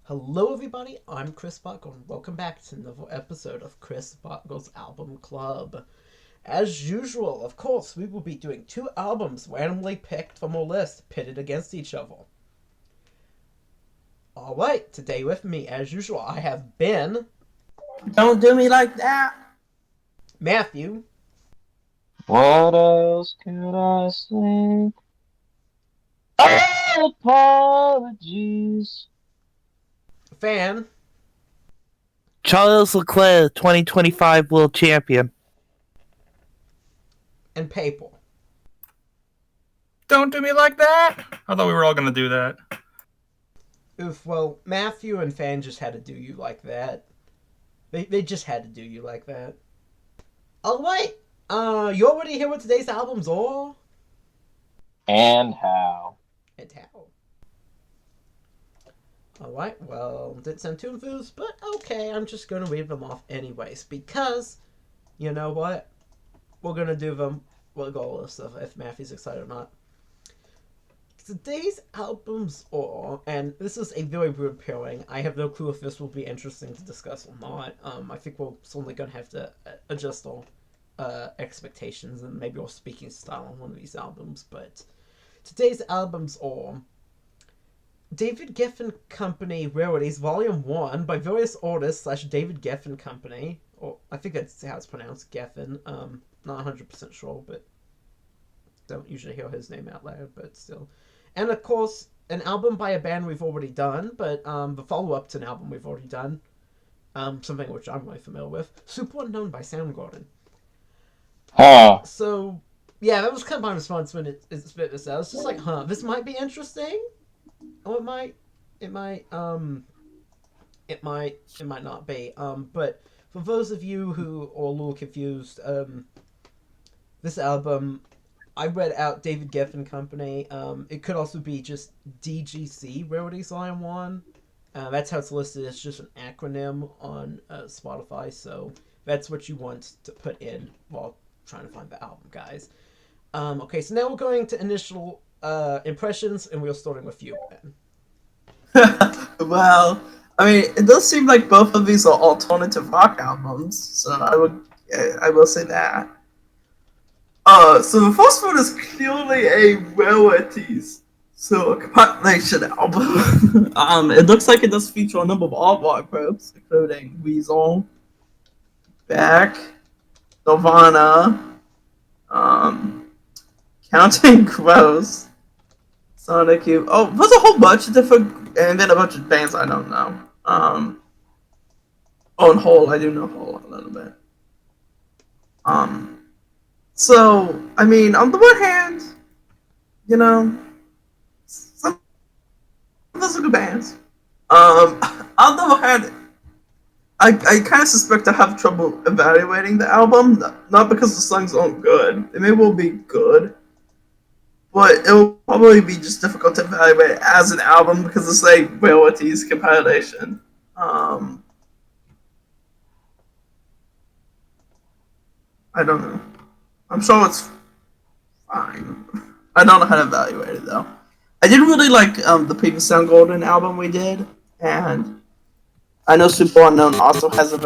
Hello, everybody. I'm Chris Buckle, and welcome back to another episode of Chris Buckle's Album Club. As usual, of course, we will be doing two albums randomly picked from a list, pitted against each other. Alright, today with me, as usual, I have Ben. Don't do me like that. Matthew. What else could I say? Apologies. Fan. Charles Leclerc, 2025 World Champion. And Paper. Don't do me like that. I thought we were all going to do that. Oof, well, Matthew and Fan just had to do you like that. They just had to do you like that. Alright, you already hear what today's albums are? And how? And how? Alright, well, didn't sound too enthused, but okay, I'm just gonna read them off anyways, because, you know what? We're gonna do them regardless of if Matthew's excited or not. Today's albums are, and this is a very weird pairing, I have no clue if this will be interesting to discuss or not. I think we're certainly gonna have to adjust our expectations and maybe our speaking style on one of these albums, but today's albums are David Geffen Company Rarities Volume 1 by various artists / David Geffen Company. Or I think that's how it's pronounced, Geffen. Not 100% sure, but don't usually hear his name out loud, but still. And of course, an album by a band we've already done, but the follow-up to an album we've already done. Something which I'm really familiar with. Superunknown by Soundgarden. Huh. So, yeah, that was kind of my response when it spit this out. It's just like, this might be interesting. Or it might not be. But for those of you who are a little confused, this album, I read out David Geffen Company. It could also be just D.G.C Rarities Volume 1. That's how it's listed. It's just an acronym on Spotify, so that's what you want to put in while trying to find the album, guys. Okay, so now we're going to initial impressions, and we're starting with you, Ben. Well, I mean, it does seem like both of these are alternative rock albums, so I will say that. So the first one is clearly a rarities, so a compilation album. It looks like it does feature a number of artwork groups, including Weasel, Beck, Nirvana, Counting Crows, Sonic Youth. Oh, there's a whole bunch of different, and then a bunch of bands I don't know. On Whole, I do know Whole a little bit. So, I mean, on the one hand, you know, some of those are good bands. On the other hand, I kind of suspect I have trouble evaluating the album, not because the songs aren't good. They may well be good, but it will probably be just difficult to evaluate it as an album because it's a rarities compilation. I don't know. I'm sure it's fine. I don't know how to evaluate it though. I did really like the previous Soundgarden album we did, and I know Superunknown also has a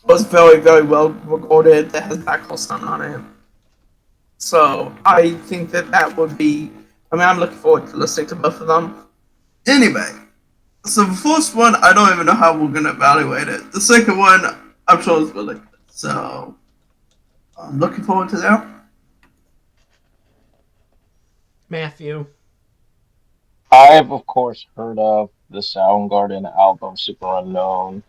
was very very well recorded that has that whole sound on it. So I think that would be. I mean, I'm looking forward to listening to both of them. Anyway, so the first one, I don't even know how we're gonna evaluate it. The second one, I'm sure it's really good. So I'm looking forward to that. Matthew. I've, of course, heard of the Soundgarden-Album, Superunknown.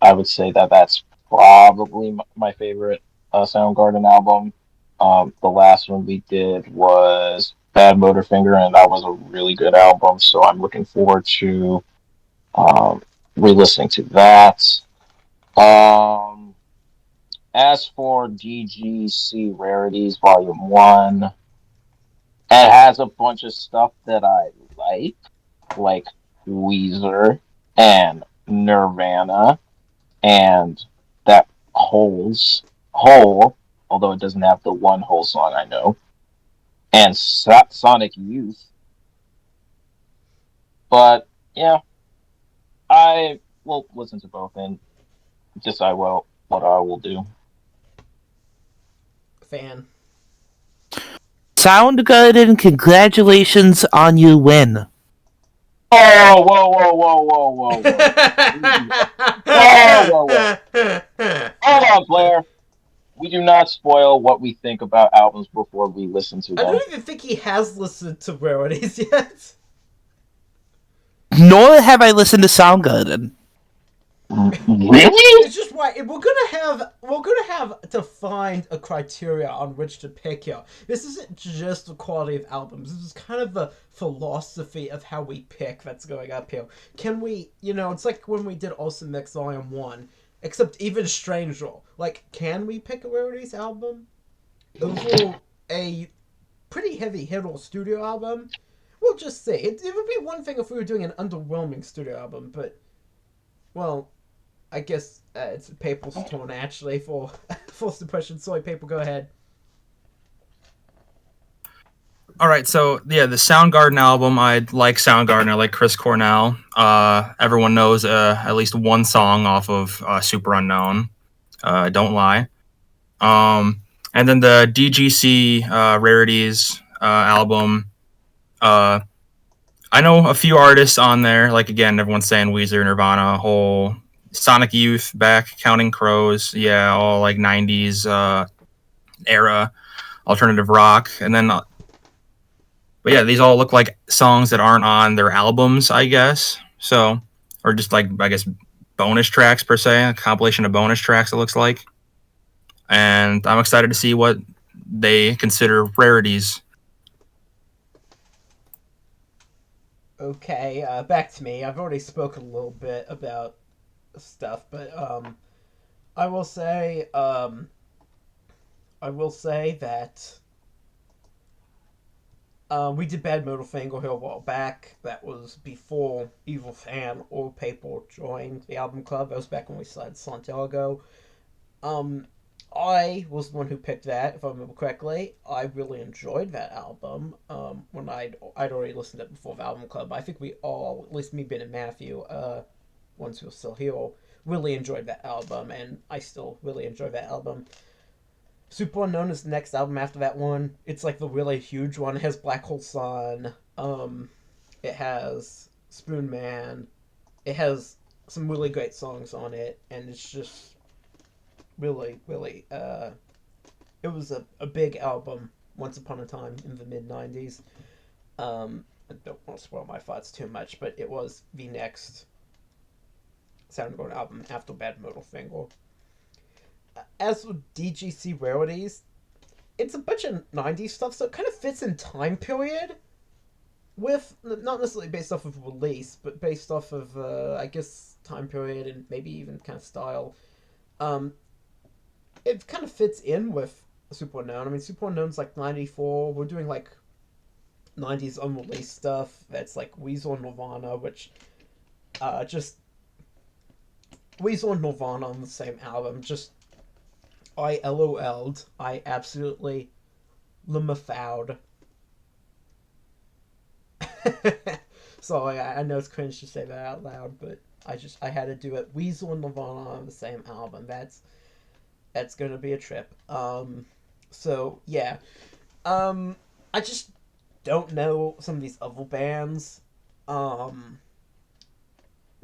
I would say that that's probably my favorite Soundgarden album. The last one we did was Bad Motorfinger, and that was a really good album, so I'm looking forward to re-listening to that. Um, as for DGC Rarities Volume 1, it has a bunch of stuff that I like Weezer and Nirvana, and that Hole, although it doesn't have the one Hole song I know, and Sonic Youth. But yeah, I will listen to both and decide what I will do. Fan. Soundgarden, congratulations on your win. Oh, whoa. Hold on, Blair. We do not spoil what we think about albums before we listen to I them. don't even think he has listened to Rarities yet. Nor have I listened to Soundgarden. Really? It's just why we're gonna have to find a criteria on which to pick here. This isn't just the quality of albums. This is kind of the philosophy of how we pick that's going up here. Can we, it's like when we did Awesome Mix Volume 1, except even stranger. Like, can we pick a Rarities album over a pretty heavy hitter studio album? We'll just see. It would be one thing if we were doing an underwhelming studio album, but, well, I guess it's Papal's turn actually for false depression. Sorry, Papal, go ahead. All right, so yeah, the Soundgarden album. I like Soundgarden. I like Chris Cornell. Everyone knows at least one song off of Superunknown. Don't lie. And then the DGC Rarities album. I know a few artists on there. Like again, everyone's saying Weezer, Nirvana, whole Sonic Youth, back Counting Crows. Yeah, all like '90s era alternative rock, and then. But yeah, these all look like songs that aren't on their albums, I guess. So, or just like, I guess, bonus tracks per se, a compilation of bonus tracks, it looks like. And I'm excited to see what they consider rarities. Okay, back to me. I've already spoken a little bit about stuff, but I will say that we did Bad Motor Finger here a while back. That was before Evil Fan or Papal joined the album club. That was back when we started Santiago. I was the one who picked that, if I remember correctly. I really enjoyed that album. When I'd already listened to it before the album club. I think we all, at least me, Ben, and Matthew, once we were still here, really enjoyed that album, and I still really enjoy that album. Superunknown is the next album after that one. It's like the really huge one. It has Black Hole Sun. It has Spoon Man. It has some really great songs on it, and it's just really, it was a big album once upon a time in the mid-90s. I don't want to spoil my thoughts too much, but it was the next Soundgarden album after Bad Motor Finger. As for DGC Rarities, it's a bunch of 90s stuff, so it kind of fits in time period with, not necessarily based off of release, but based off of, I guess, time period and maybe even kind of style. It kind of fits in with Superunknown. I mean, Superunknown's like 94. We're doing like 90s unreleased stuff that's like Weezer and Nirvana, which just Weezer and Nirvana on the same album. Just I LOL'd. I absolutely lemafowed. Sorry, I know it's cringe to say that out loud, but I had to do it. Weezer and Nirvana on the same album. That's gonna be a trip. So yeah. I just don't know some of these other bands. Some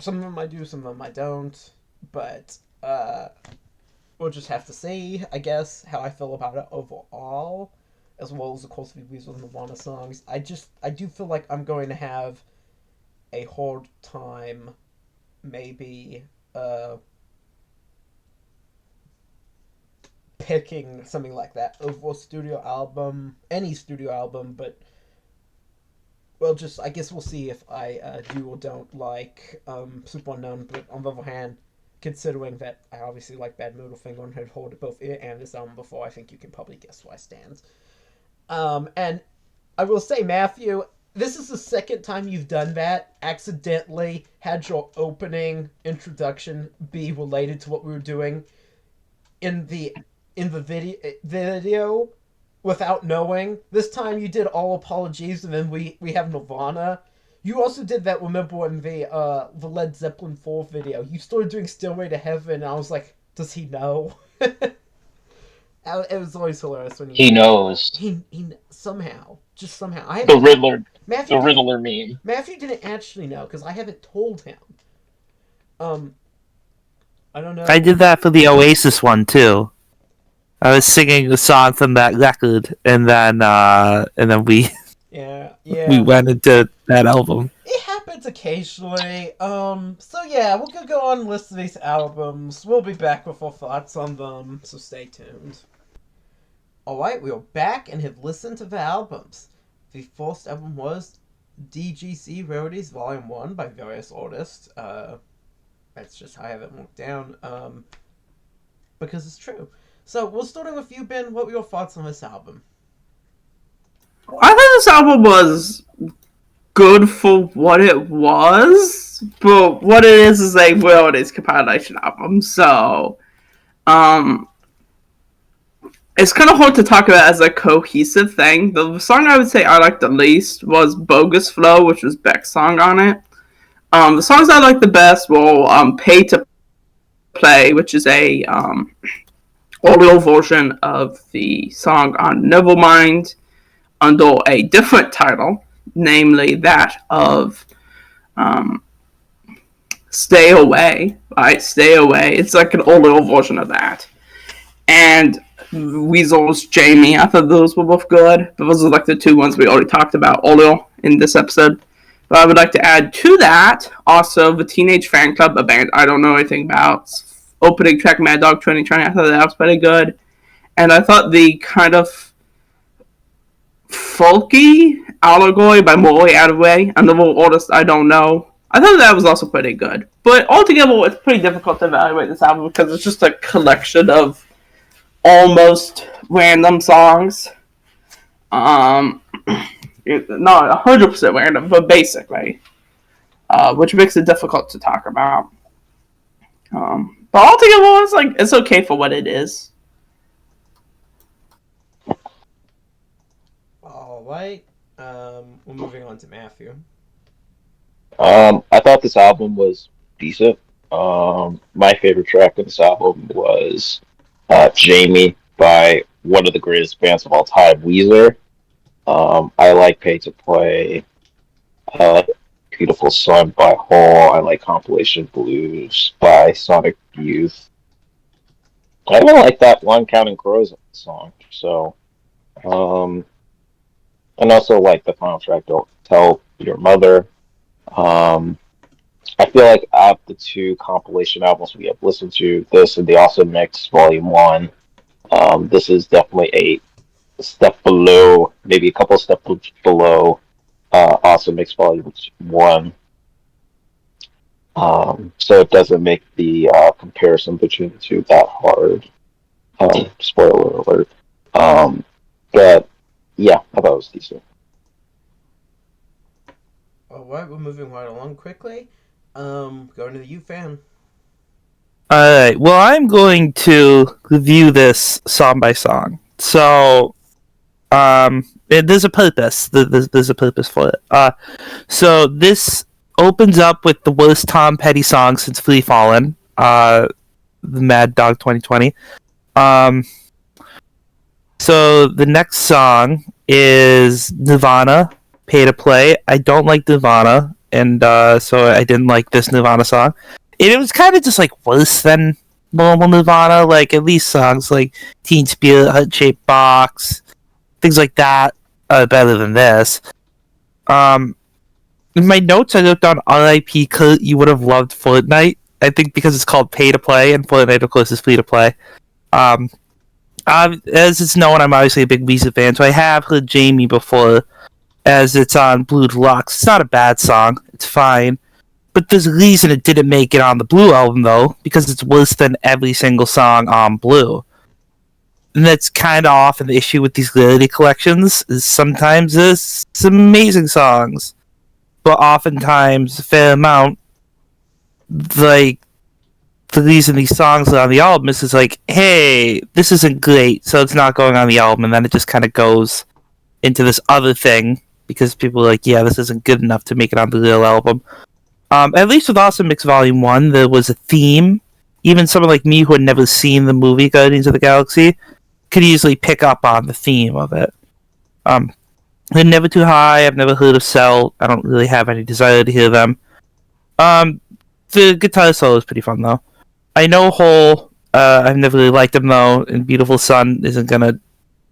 of them I do, some of them I don't. But we'll just have to see, I guess, how I feel about it overall, as well as, of course, the Weezer and Nirvana songs. I do feel like I'm going to have a hard time, maybe, picking something like that over a studio album, any studio album, but, well, just, I guess we'll see if I do or don't like Superunknown, but on the other hand, considering that I obviously like Bad Motor Finger and had heard both it and this album before, I think you can probably guess where I stand. And I will say, Matthew, this is the second time you've done that, accidentally had your opening introduction be related to what we were doing in the video without knowing. This time you did all apologies, and then we have Nirvana. You also did that, remember, in the Led Zeppelin 4 video. You started doing Stairway to Heaven, and I was like, does he know? It was always hilarious when He knows. He somehow, just somehow. The Riddler. Matthew The Riddler meme. Matthew didn't actually know, because I haven't told him. I don't know. I did that for the Oasis one too. I was singing a song from that record, and then we Yeah. we went into that album. It happens occasionally. So yeah, we're gonna go on and listen to these albums. We'll be back with our thoughts on them, so stay tuned. Alright, we are back and have listened to the albums. The first album was DGC Rarities Volume 1 by various artists. That's just how I have it marked down. Because it's true. So, we'll start with you, Ben. What were your thoughts on this album? I thought this album was good for what it was, but what it is a Rarities compilation album, so it's kind of hard to talk about as a cohesive thing. The song I would say I liked the least was Bogus Flow, which was Beck's song on it. The songs I liked the best were Pay to Play, which is a audio version of the song on Nevermind under a different title, namely that of Stay Away, right? Stay Away. It's like an audio version of that. And Weasel's Jamie. I thought those were both good. Those are like the two ones we already talked about audio in this episode. But I would like to add to that also the Teenage Fan Club, a band I don't know anything about. Opening track Mad Dog 2020. I thought that was pretty good. And I thought the kind of folky Allegory by Morley Adaway, another artist I don't know. I thought that was also pretty good. But altogether, it's pretty difficult to evaluate this album because it's just a collection of almost random songs. Not 100% random, but basically. Which makes it difficult to talk about. But altogether, it's okay for what it is. Alright. We're moving on to Matthew. I thought this album was decent. My favorite track of this album was Jamie by one of the greatest bands of all time, Weezer. I like Pay to Play. I like Beautiful Sun by Hall. I like Compilation Blues by Sonic Youth. I don't like that One Counting Crows song. So, and also like the final track, Don't Tell Your Mother. I feel like out of the two compilation albums we have listened to, this and the Awesome Mix Volume 1, this is definitely a step below, maybe a couple steps below Awesome Mix Volume 1. So it doesn't make the comparison between the two that hard. Spoiler alert. But yeah, I thought it was decent. Alright, we're moving right along quickly. Going to the U-Fan. Alright, well, I'm going to review this song by song. So, there's a purpose. There's a purpose for it. So this opens up with the worst Tom Petty song since Free Fallin', the Mad Dog 2020. So the next song is Nirvana, Pay to Play. I don't like Nirvana, and so I didn't like this Nirvana song. It was kind of just like worse than normal Nirvana. Like at least songs like Teen Spirit, Heart Shaped Box, things like that are better than this. In my notes, I wrote down R.I.P. Kurt. You would have loved Fortnite. I think because it's called Pay to Play, and Fortnite, of course, is free to play. As it's known, I'm obviously a big Weezer fan, so I have heard Jamie before, as it's on Blue Deluxe. It's not a bad song. It's fine. But there's a reason it didn't make it on the Blue album, though, because it's worse than every single song on Blue. And that's kind of often the issue with these rarity collections, is sometimes there's some amazing songs, but oftentimes a fair amount, like, the reason these songs are on the album is like, hey, this isn't great, so it's not going on the album, and then it just kind of goes into this other thing because people were like, yeah, this isn't good enough to make it on the real album. At least with Awesome Mix Volume 1, there was a theme. Even someone like me who had never seen the movie Guardians of the Galaxy could easily pick up on the theme of it. They're Never Too High. I've never heard of Cell. I don't really have any desire to hear them. The guitar solo is pretty fun, though. I know Hole. I've never really liked him, though, and Beautiful Sun isn't going to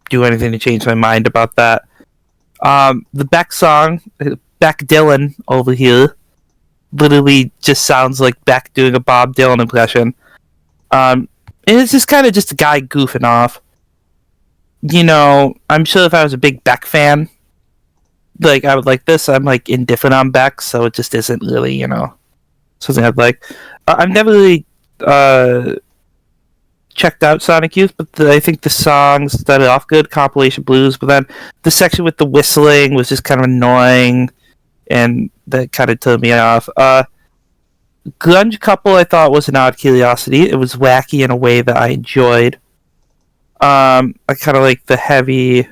do anything to change my mind about that. The Beck song, Beck Dylan over here, literally just sounds like Beck doing a Bob Dylan impression. And it's just kind of just a guy goofing off. You know, I'm sure if I was a big Beck fan, like, I would like this. I'm, like, indifferent on Beck, so it just isn't really, you know, something I'd like. I've never really checked out Sonic Youth, but I think the songs started off good, compilation blues, but then the section with the whistling was just kind of annoying, and that kind of turned me off. Grunge Couple I thought was an odd curiosity. It was wacky in a way that I enjoyed. I kind of like the heavy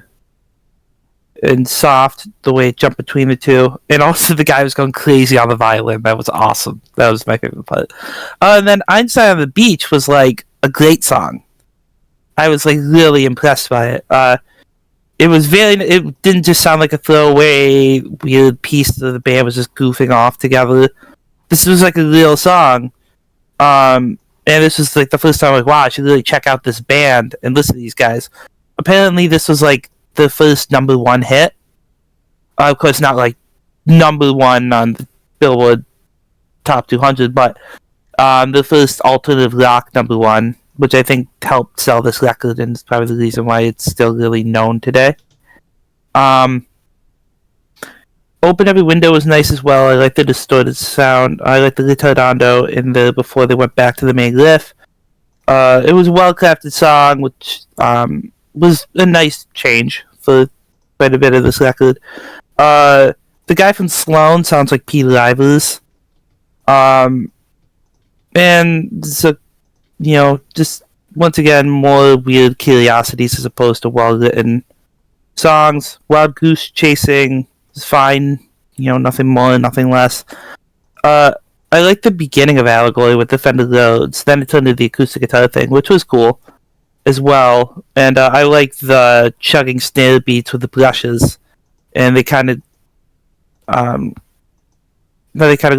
and soft, the way it jumped between the two. And also the guy was going crazy on the violin. That was awesome. That was my favorite part. And then Einstein on the Beach was like a great song. I was like really impressed by it. It didn't just sound like a throwaway weird piece that the band was just goofing off together. This was like a real song. And this was like the first time I was like, wow, I should really check out this band and listen to these guys. Apparently this was like the first number one hit. Of course, not like number one on the Billboard Top 200, but the first alternative rock number one, which I think helped sell this record, and is probably the reason why it's still really known today. Open Every Window was nice as well. I like the distorted sound. I like the ritardando in the before they went back to the main riff. It was a well-crafted song, which was a nice change for quite a bit of this record. The guy from Sloan sounds like Peter Ivers. And so, you know, just once again, more weird curiosities as opposed to well-written songs. Wild Goose Chasing is fine, you know, nothing more, nothing less. I like the beginning of Allegory with the Fender Rhodes. Then it turned into the acoustic guitar thing, which was cool as well. And I like the chugging snare beats with the brushes, and they kind of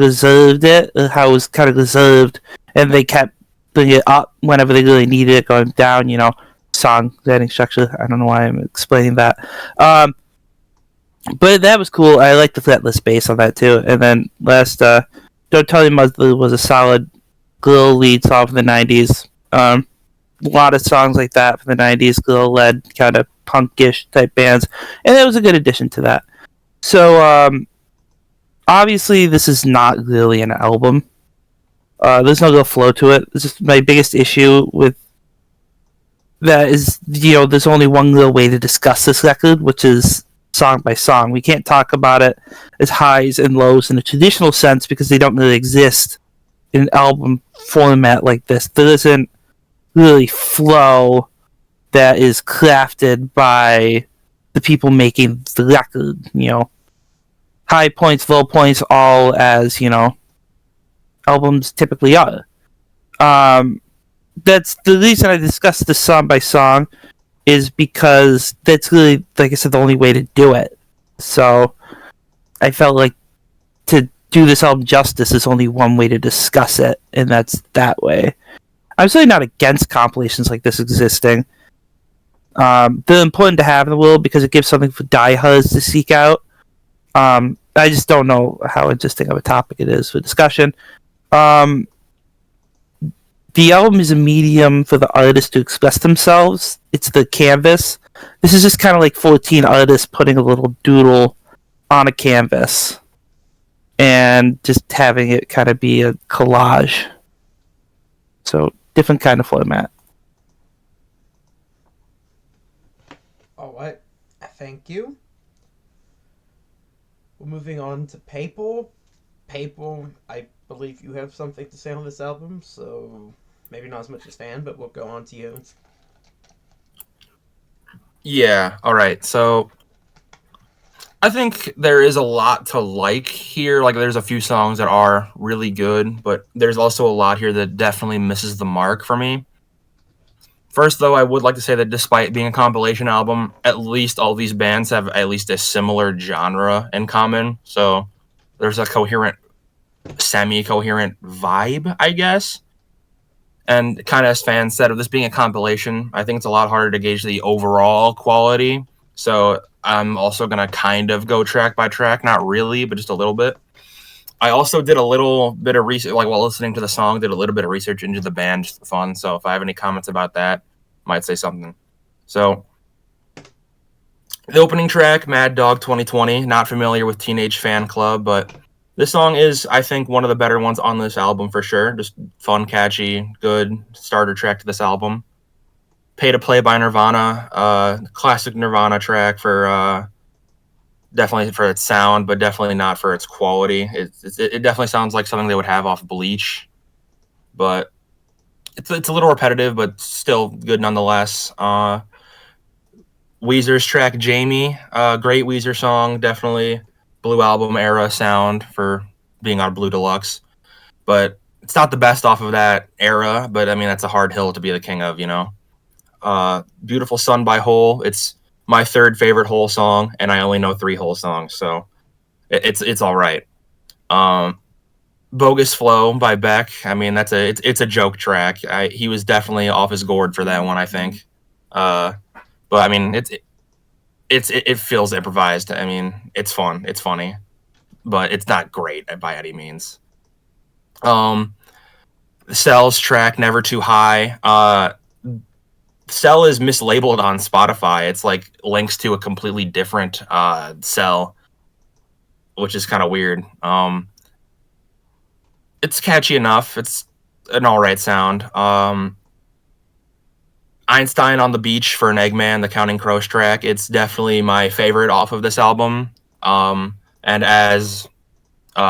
reserved it, how it was kind of reserved, and they kept bringing it up whenever they really needed it, going down, you know, song writing structure. I don't know why I'm explaining that. But that was cool. I like the fretless bass on that too. And then last, Don't Tell Your Mother was a solid girl lead song from the 90s. A lot of songs like that from the 90s, girl-led, kind of punkish type bands. And it was a good addition to that. So, obviously, this is not really an album. There's no real flow to it. This is my biggest issue with that is, you know, there's only one real way to discuss this record, which is song by song. We can't talk about it as highs and lows in a traditional sense because they don't really exist in an album format like this. There isn't really flow that is crafted by the people making the record, you know. High points, low points, all as, you know, albums typically are. That's the reason I discussed this song by song, is because that's really, like I said, the only way to do it. So I felt like to do this album justice, there's only one way to discuss it, and that's that way. I'm certainly not against compilations like this existing. They're important to have in the world because it gives something for diehards to seek out. I just don't know how interesting of a topic it is for discussion. The album is a medium for the artists to express themselves. It's the canvas. This is just kind of like 14 artists putting a little doodle on a canvas and just having it kind of be a collage. So, different kind of format. Alright, thank you. We're moving on to Papal. Papal, I believe you have something to say on this album, so maybe not as much as fan, but we'll go on to you. Yeah, alright, so I think there is a lot to like here. Like, there's a few songs that are really good, but there's also a lot here that definitely misses the mark for me. First, though, I would like to say that despite being a compilation album, at least all these bands have at least a similar genre in common. So there's a coherent, semi-coherent vibe, I guess. And kind of as fans said, of this being a compilation, I think it's a lot harder to gauge the overall quality. So I'm also going to kind of go track by track. Not really, but just a little bit. I also did a little bit of research, like while listening to the song, did a little bit of research into the band, just for fun. So if I have any comments about that, might say something. So the opening track, Mad Dog 2020, not familiar with Teenage Fan Club, but this song is, I think, one of the better ones on this album for sure. Just fun, catchy, good starter track to this album. Pay to Play by Nirvana, classic Nirvana track for definitely for its sound, but definitely not for its quality. It definitely sounds like something they would have off Bleach, but it's a little repetitive, but still good nonetheless. Weezer's track Jamie, great Weezer song, definitely Blue Album era sound for being on Blue Deluxe, but it's not the best off of that era. But I mean, that's a hard hill to be the king of, you know. Beautiful Sun by Hole. It's my third favorite Hole song, and I only know 3 Hole songs, so it's all right. Bogus Flow by Beck. I mean, it's a joke track. He was definitely off his gourd for that one, I think. But I mean, it feels improvised. I mean, it's fun, it's funny, but it's not great by any means. Cell's track Never Too High. Cell is mislabeled on Spotify. It's like links to a completely different Cell, which is kind of weird. It's catchy enough. It's an all right sound. Einstein on the Beach for an Eggman, the Counting Crows track. It's definitely my favorite off of this album. And as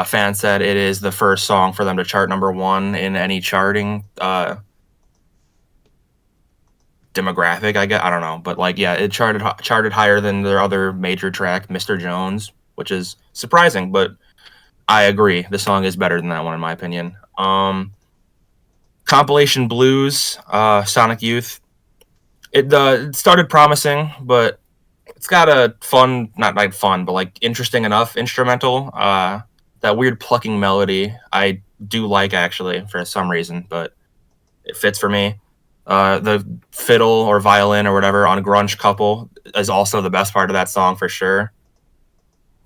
fans said, it is the first song for them to chart #1 in any charting demographic, I guess. I don't know, but like, yeah, it charted higher than their other major track, Mr. Jones, which is surprising, but I agree. The song is better than that one, in my opinion. Compilation Blues, Sonic Youth. It started promising, but it's got a fun, not fun, but like interesting enough instrumental. That weird plucking melody I do like, actually, for some reason, but it fits for me. The fiddle or violin or whatever on Grunge Couple is also the best part of that song for sure.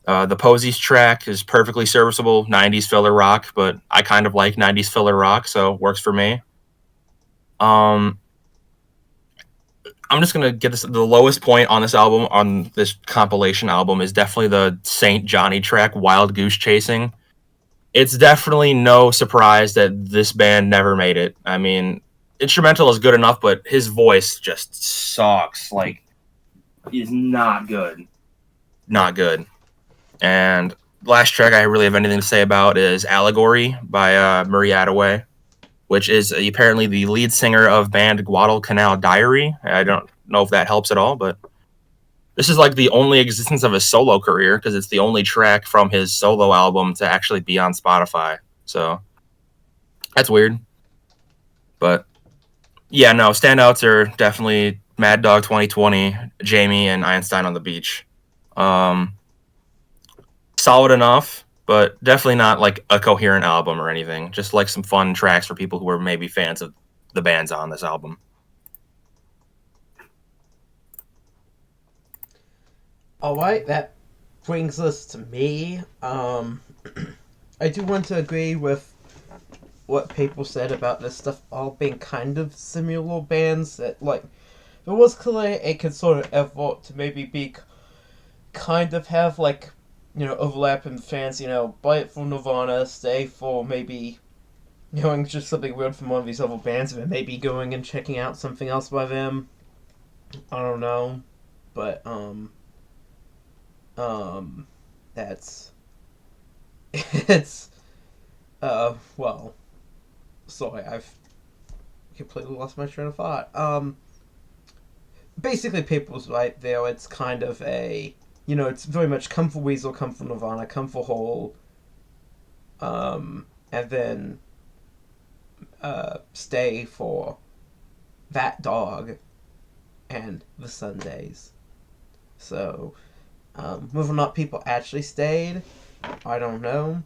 The Posies track is perfectly serviceable 90s filler rock, but I kind of like 90s filler rock, so it works for me. I'm just gonna get this. The lowest point on this album, on this compilation album, is definitely the Saint Johnny track, Wild Goose Chasing. It's definitely no surprise that this band never made it. I mean, instrumental is good enough, but his voice just sucks. Like, he's not good. Not good. And last track I really have anything to say about is Allegory by Murray Attaway, which is apparently the lead singer of band Guadalcanal Diary. I don't know if that helps at all, but this is like the only existence of his solo career, because it's the only track from his solo album to actually be on Spotify. So that's weird. But yeah, no, standouts are definitely Mad Dog 2020, Jamie, and Einstein on the Beach. Solid enough, but definitely not like a coherent album or anything. Just like some fun tracks for people who are maybe fans of the bands on this album. All right, that brings us to me. I do want to agree with what people said about this stuff all being kind of similar bands. That, like, it was clear a concerted effort to maybe be kind of have, like, you know, overlapping fans, you know, buy it for Nirvana, stay for maybe, you know, just something weird from one of these other bands, and then maybe going and checking out something else by them. I don't know. But, that's, it's, well, sorry, I've completely lost my train of thought. Basically, people's right there, it's kind of a, you know, it's very much come for Weasel, come for Nirvana, come for Hole, and then stay for That Dog and the Sundays. So, whether or not people actually stayed, I don't know.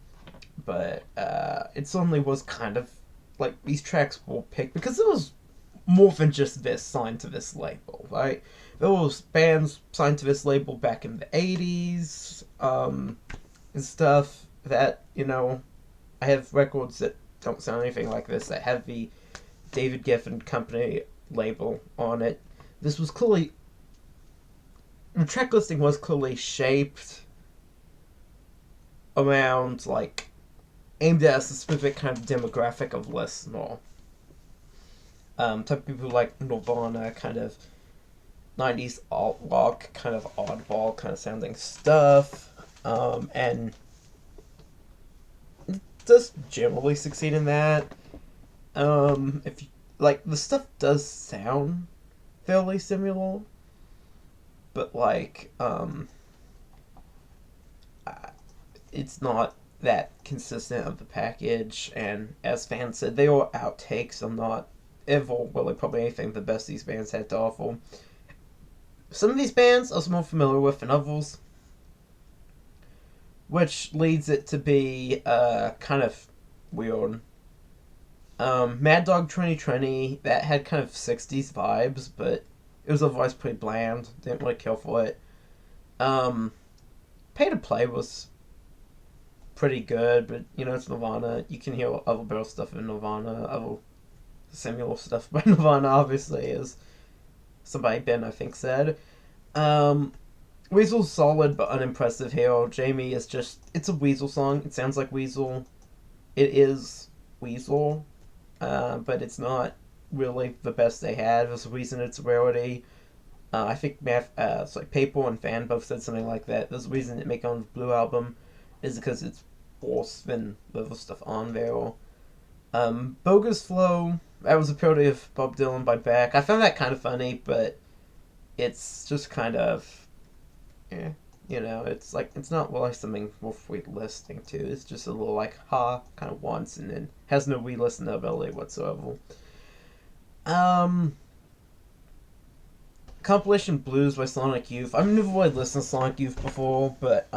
But it certainly was kind of like these tracks were picked because it was more than just this signed to this label, right? There was bands signed to this label back in the 80s and stuff that, you know, I have records that don't sound anything like this that have the David Geffen Company label on it. This was clearly, the track listing was clearly shaped around, like, aimed at a specific kind of demographic of listener. Type of people like Nirvana, kind of 90s alt rock, kind of oddball kind of sounding stuff, and it does generally succeed in that. If you, like, the stuff does sound fairly similar, but like it's not that consistent of the package, and as fans said, they are outtakes. I'm not ever really probably anything the best these bands had to offer. Some of these bands I was more familiar with than others, which leads it to be kind of weird. Mad Dog 2020, that had kind of 60s vibes, but it was otherwise pretty bland. Didn't really care for it. Pay to Play was pretty good, but, you know, it's Nirvana. You can hear other better stuff in Nirvana, other similar stuff by Nirvana, obviously, as somebody, Ben, I think, said. Weasel's solid but unimpressive here. Jamie is just, it's a Weasel song. It sounds like Weasel. It is Weasel, but it's not really the best they had. There's a reason it's a rarity. I think it's like Paper and Fan both said something like that. There's a reason it make on the Blue album is because it's worse than the other stuff on there. Bogus Flow, that was a parody of Bob Dylan by Beck. I found that kind of funny, but it's just kind of, you know, it's like, it's not really something worth re-listening to. It's just a little like, kind of once, and then has no re-listenability whatsoever. Compilation Blues by Sonic Youth. I've never really listened to Sonic Youth before, but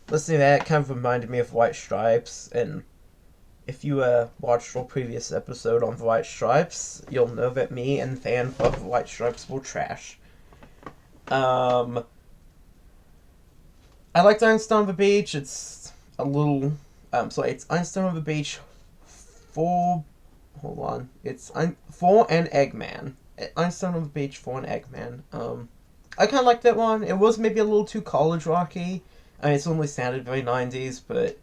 listening to that kind of reminded me of White Stripes, and if you watched our previous episode on the White Stripes, you'll know that me and fan of the White Stripes were trash. I liked Einstein on the Beach. It's a little... it's Einstein on the Beach for... Hold on. It's for an Eggman. Einstein on the Beach for an Eggman. I kind of liked that one. It was maybe a little too college rocky. I mean, it's only sounded very 90s, but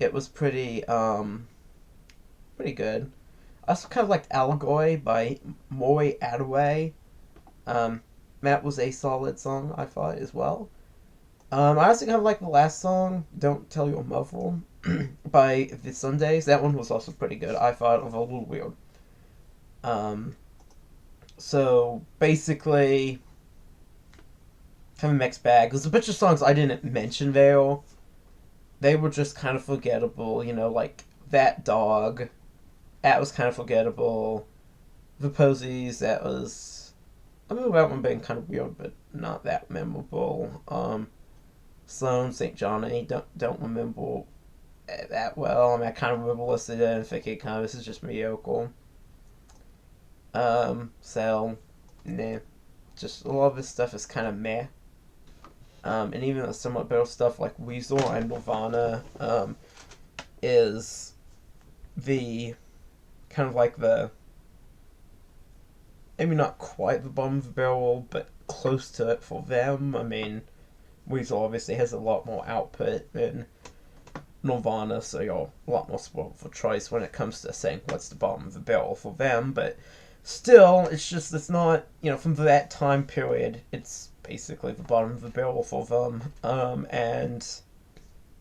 it was pretty pretty good. I also kind of liked Allegory by Maury Attaway. That was a solid song, I thought, as well. I also kind of like the last song, Don't Tell Your Mother, by The Sundays. That one was also pretty good. I thought it was a little weird. So, basically, kind of a mixed bag. There's a bunch of songs I didn't mention there. They were just kind of forgettable, you know, like That Dog. That was kind of forgettable. The Posies, that was... I remember that one being kind of weird, but not that memorable. Sloan, St. Johnny, don't remember that well. I mean, I kind of remember listening to it and thinking, kind of, this is just mediocre. So, nah. Just a lot of this stuff is kind of meh. And even the somewhat better stuff like Weasel and Nirvana, is the, kind of like the, maybe not quite the bottom of the barrel, but close to it for them. I mean, Weasel obviously has a lot more output than Nirvana, so you're a lot more spoiled for choice when it comes to saying what's the bottom of the barrel for them, but still, it's not, you know, from that time period, it's basically the bottom of the barrel for them, and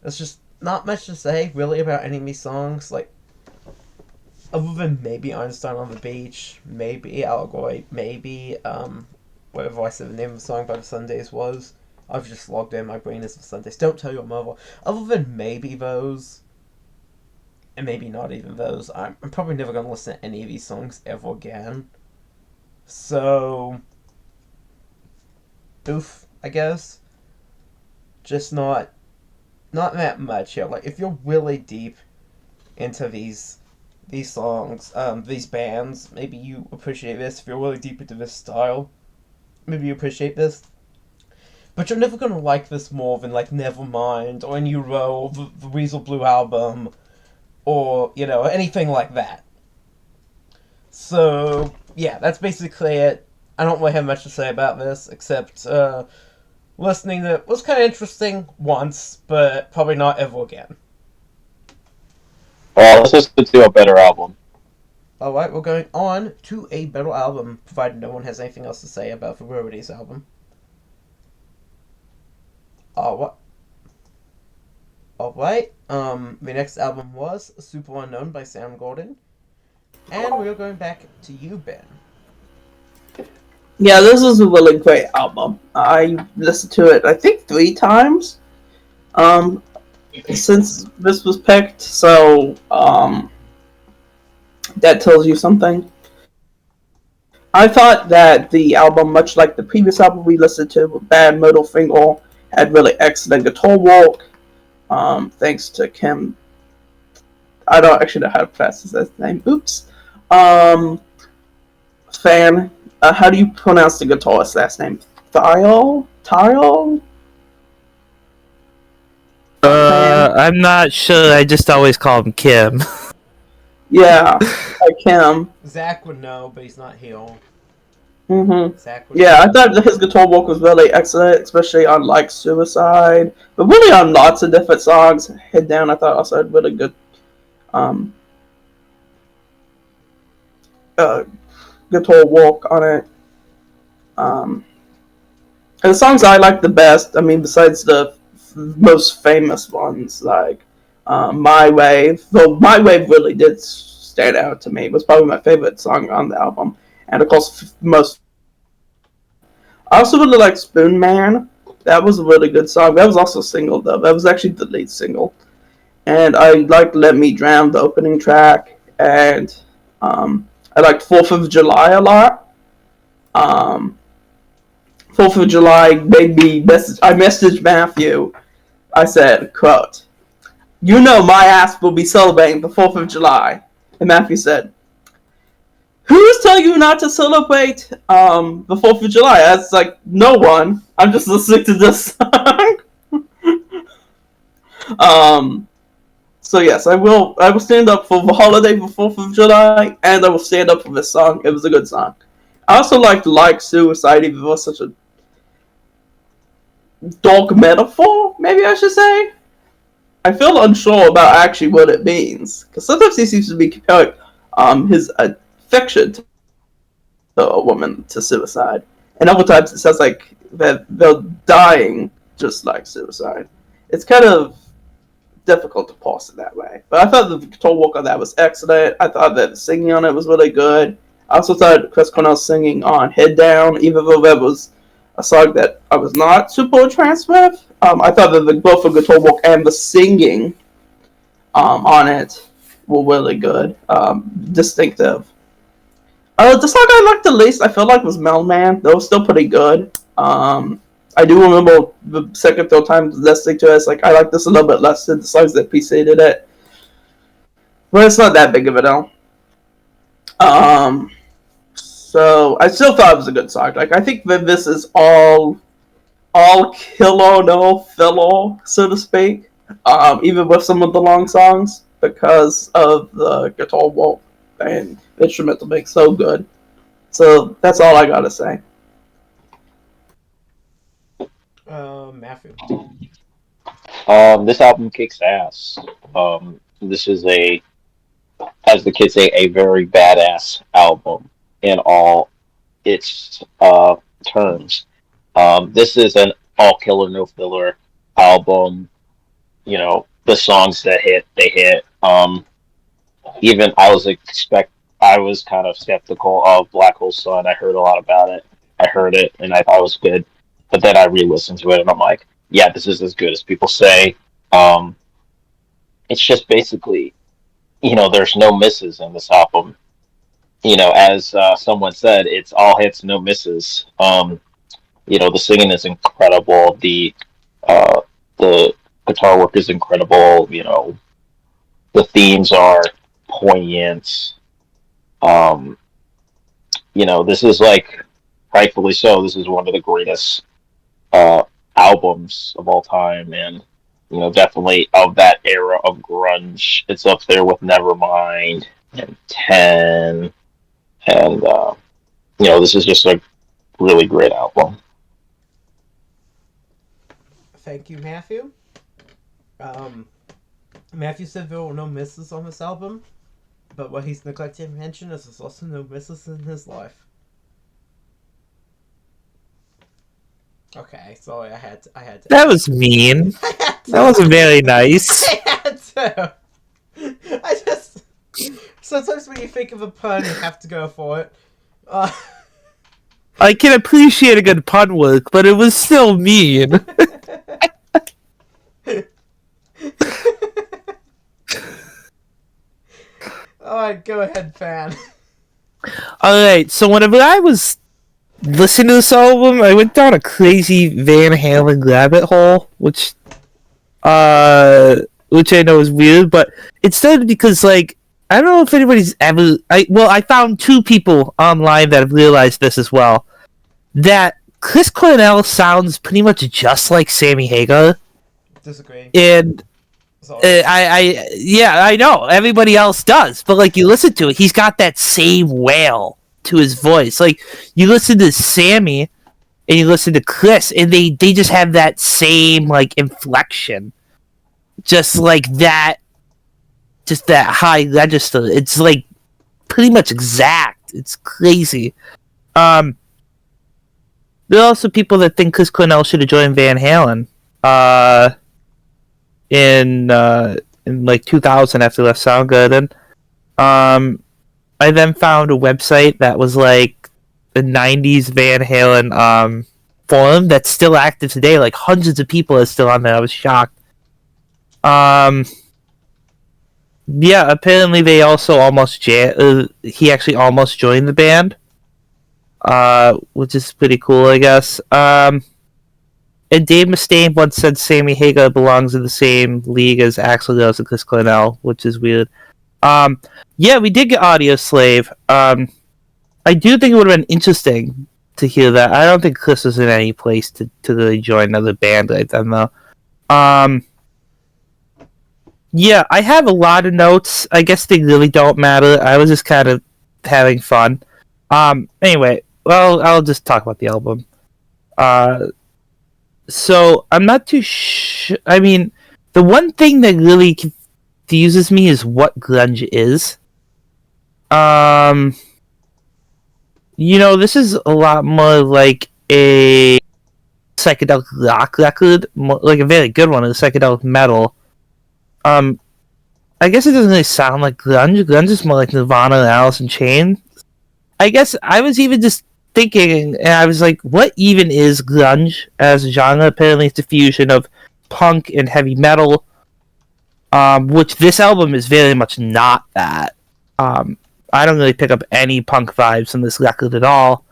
there's just not much to say, really, about any of these songs, like, other than maybe Einstein on the Beach, maybe Allegory, maybe, whatever I said the name of the song by the Sundays was. I've just logged in. My brain is for Sundays. Don't tell your mother. Other than maybe those, and maybe not even those, I'm probably never going to listen to any of these songs ever again. So, oof, I guess. Just not that much. Yeah, like if you're really deep into these songs, these bands, maybe you appreciate this. If you're really deep into this style, maybe you appreciate this. But you're never gonna like this more than like Nevermind or A New Row, the Weasel Blue album, or anything like that. So yeah, that's basically it. I don't really have much to say about this except listening to it was kind of interesting once, but probably not ever again. Well, let's listen to a better album. Alright, we're going on to a better album, provided no one has anything else to say about the Rarities album. Alright. The next album was Superunknown by Soundgarden. And we're going back to you, Ben. Yeah, this is a really great album. I listened to it, I think, 3 times since this was picked, so that tells you something. I thought that the album, much like the previous album we listened to, with Bad Middle Finger, had really excellent guitar work, thanks to Kim. I don't actually know how to pronounce his name. Oops. Fan. How do you pronounce the guitarist's last name? Tile? I'm not sure. I just always call him Kim. Yeah, Kim. Zach would know, but he's not here. Mm-hmm. Zach would Yeah, know. I thought that his guitar work was really excellent, especially on like Suicide, but really on lots of different songs. Head Down, I thought also had really good guitar work on it. And the songs I like the best, I mean, besides the most famous ones, like My Wave, though My Wave really did stand out to me. It was probably my favorite song on the album. And of course, I also really like Spoon Man. That was a really good song. That was also a single, though. That was actually the lead single. And I liked Let Me Drown, the opening track. And I liked 4th of July a lot. 4th of July made me I messaged Matthew. I said, quote, "You know my ass will be celebrating the 4th of July." And Matthew said, "Who's telling you not to celebrate the 4th of July?" I was like, "No one. I'm just listening to this song." So yes, I will stand up for the holiday for 4th of July, and I will stand up for this song. It was a good song. I also liked Like Suicide, even though it was such a dark metaphor, maybe I should say. I feel unsure about actually what it means, because sometimes he seems to be comparing his affection to a woman to suicide, and other times it sounds like that they're dying just like suicide. It's kind of difficult to parse it that way, but I thought the guitar work on that was excellent. I thought that the singing on it was really good. I also thought Chris Cornell's singing on Head Down, even though that was a song that I was not super entranced with, I thought that both the guitar work and the singing on it were really good, distinctive. The song I liked the least, I felt like, was Mailman. That was still pretty good. I do remember the second, third time listening to it, it's like, I like this a little bit less than the songs that preceded it. But it's not that big of a deal. So I still thought it was a good song. Like, I think that this is all killer, no filler, so to speak. Even with some of the long songs, because of the guitar work and instrumental mix so good. So that's all I gotta say. Matthew. This album kicks ass. This is as the kids say, a very badass album in all its terms. This is an all killer no filler album. You know, the songs that hit, they hit. Even I was kind of skeptical of Black Hole Sun. I heard a lot about it. I heard it and I thought it was good. but then I re-listen to it and I'm like, yeah, this is as good as people say. Um, it's just basically, there's no misses in this album. As someone said, it's all hits, no misses. The singing is incredible. Uh, the guitar work is incredible. The themes are poignant. Um, this is like, rightfully so, this is one of the greatest uh, albums of all time, and definitely of that era of grunge. It's up there with Nevermind and Ten, and this is just a really great album. Thank you, Matthew. Matthew said there were no misses on this album, but what he's neglected to mention is there's also no misses in his life. Okay, sorry, I had to. That was mean. I had to. That wasn't very nice. I had to. I just sometimes when you think of a pun, you have to go for it. I can appreciate a good pun work, but it was still mean. Alright, go ahead, fan. Alright, so whenever I was listening to this album, I went down a crazy Van Halen rabbit hole, which I know is weird, but it started because, like, I don't know if anybody's ever... I found two people online that have realized this as well. That Chris Cornell sounds pretty much just like Sammy Hagar. Disagree. And I know everybody else does, but like you listen to it, he's got that same wail to his voice. Like you listen to Sammy and you listen to Chris, and they just have that same like inflection, just like that, just that high register. It's like pretty much exact. It's crazy. There are also people that think Chris Cornell should have joined Van Halen. In like 2000 after he left Soundgarden. I then found a website that was like the 90s Van Halen forum that's still active today. Like hundreds of people are still on there. I was shocked. Yeah, apparently they also he actually almost joined the band. Which is pretty cool, I guess. And Dave Mustaine once said Sammy Hagar belongs in the same league as Axl Rose and Chris Cornell, which is weird. Yeah, we did get Audio Slave. I do think it would have been interesting to hear that. I don't think Chris was in any place to really join another band right then, though. Yeah, I have a lot of notes. I guess they really don't matter. I was just kind of having fun. Anyway, well, I'll just talk about the album. So, I'm not too I mean, the one thing that really confuses me is what grunge is. This is a lot more like a psychedelic rock record, like a very good one, a psychedelic metal. I guess it doesn't really sound like grunge. Grunge is more like Nirvana and Alice in Chains. I guess I was even just thinking, and I was like, what even is grunge as a genre? Apparently it's a fusion of punk and heavy metal, which this album is very much not that. I don't really pick up any punk vibes from this record at all.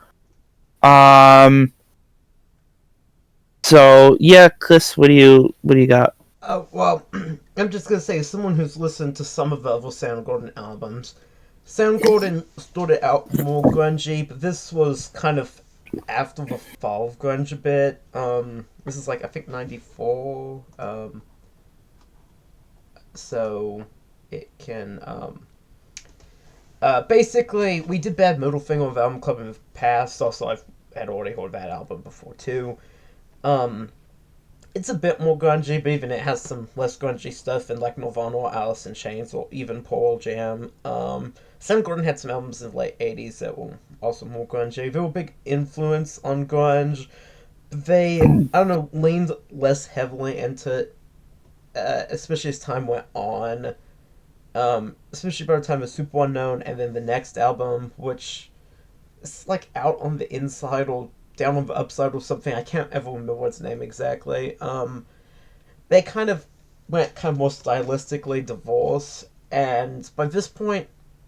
So yeah, Chris, what do you got? Well, I'm just gonna say, as someone who's listened to some of the other Soundgarden albums, Soundgarden started out more grungy, but this was kind of after the fall of grunge a bit. This is like, I think, 94. So it can, basically, we did Bad Middle Thing on the album club in the past. Also, I had already heard that album before, too. It's a bit more grungy, but even it has some less grungy stuff in like Nirvana or Alice in Chains or even Pearl Jam. Soundgarden had some albums in the late 80s that were also more grungy. They were a big influence on grunge. They, I don't know, leaned less heavily into it, especially as time went on. Especially by the time of Superunknown and then the next album, which is like Out on the Inside or Down on the Upside or something. I can't ever remember its name exactly. They kind of went kind of more stylistically divorced, and by this point,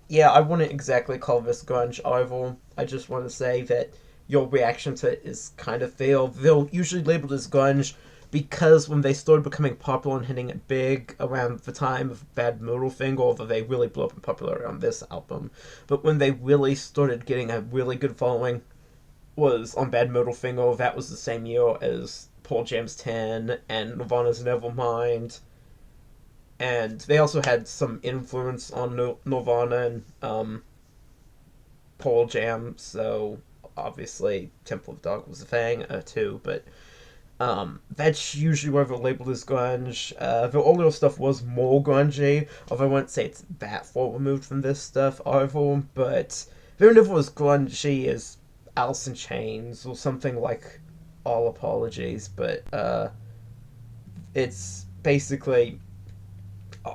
yeah, I wouldn't exactly call this grunge either. I just want to say that your reaction to it is kind of fail. They're usually labeled as grunge because when they started becoming popular and hitting it big around the time of Bad Moodle Finger, although they really blew up in popularity on this album, but when they really started getting a really good following was on Bad Moodle Finger. That was the same year as Pearl Jam's 10 and Nirvana's Nevermind. And they also had some influence on Nirvana and Pearl Jam, so obviously Temple of Dog was a thing too, but that's usually where they're labeled as grunge. The older stuff was more grungy, although I wouldn't say it's that far removed from this stuff either, but they never was grungy as Alice in Chains or something like All Apologies, but it's basically,